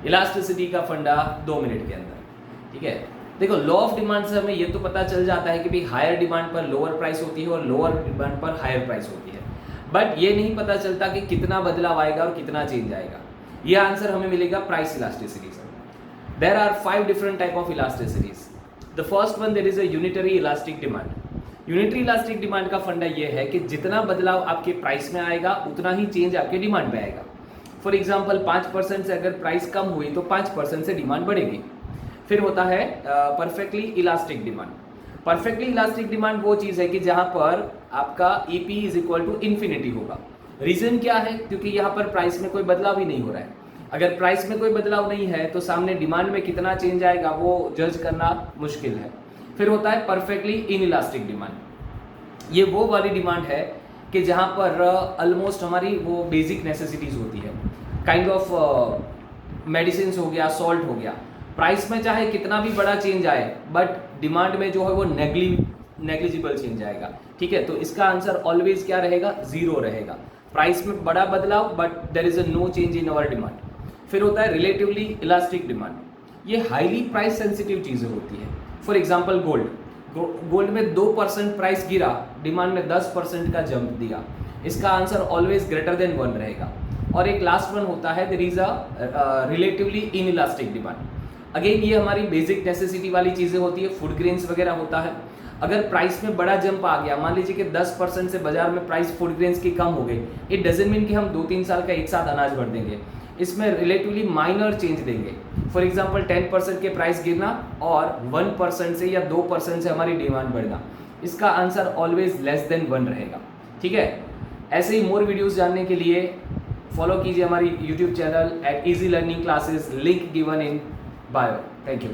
Elasticity का फंडा 2 minute के अंदर। ठीक है, देखो लॉ ऑफ डिमांड से हमें ये तो पता चल जाता है कि भाई हायर डिमांड पर लोअर प्राइस होती है और लोअर डिमांड पर हायर प्राइस होती है, बट ये नहीं पता चलता कि कितना बदलाव आएगा और कितना चेंज आएगा। ये आंसर हमें मिलेगा प्राइस इलास्टिसिटी से। There are 5 different type of elasticities. The first one, there is a unitary elastic demand. Unitary elastic demand का फंडा ये है कि जितना बदलाव आपके प्राइस में आएगा उतना ही चेंज आपके डिमांड में आएगा। फॉर एग्जाम्पल 5% से अगर प्राइस कम हुई तो 5% से डिमांड बढ़ेगी। फिर होता है perfectly elastic demand. Perfectly elastic demand वो चीज़ है कि जहां पर आपका EP is equal to infinity होगा। रीजन क्या है? क्योंकि यहाँ पर प्राइस में कोई बदलाव ही नहीं हो रहा है। अगर प्राइस में कोई बदलाव नहीं है तो सामने डिमांड में कितना चेंज आएगा वो जज करना मुश्किल है। फिर होता है परफेक्टली इनइलास्टिक डिमांड। ये वो वाली डिमांड है कि जहाँ पर ऑलमोस्ट हमारी वो बेसिक नेसेसिटीज होती है, काइंड ऑफ मेडिसिन हो गया, सॉल्ट हो गया। प्राइस में चाहे कितना भी बड़ा चेंज आए बट डिमांड में जो है वो नेग्लिजिबल चेंज आएगा। ठीक है, तो इसका आंसर ऑलवेज क्या रहेगा? 0 रहेगा। प्राइस में बड़ा बदलाव but there is a no change in our demand. फिर होता है रिलेटिवली इलास्टिक डिमांड। ये हाईली प्राइस सेंसिटिव चीज़ें होती है। फॉर एग्जाम्पल गोल्ड में 2% प्राइस गिरा, डिमांड में 10% का जंप दिया, इसका आंसर ऑलवेज ग्रेटर देन 1 रहेगा। और एक लास्ट वन होता है there is a relatively inelastic demand. Again ये हमारी बेसिक नेसेसिटी वाली चीज़ें होती है, फूड ग्रेन्स वगैरह होता है। अगर प्राइस में बड़ा जंप आ गया, मान लीजिए कि 10% से बाजार में प्राइस फूड ग्रेन्स की कम हो गई, इट डजंट मीन कि हम 2-3 साल का एक साथ अनाज भर देंगे। इसमें रिलेटिवली माइनर चेंज देंगे। फॉर एग्जांपल 10% के प्राइस गिरना और 1% से या 2% से हमारी डिमांड बढ़ना, इसका आंसर ऑलवेज लेस देन 1 रहेगा। ठीक है, ऐसे ही मोर वीडियोस जानने के लिए फॉलो कीजिए हमारी YouTube channel @easy learning classes, link given in bio. Thank you.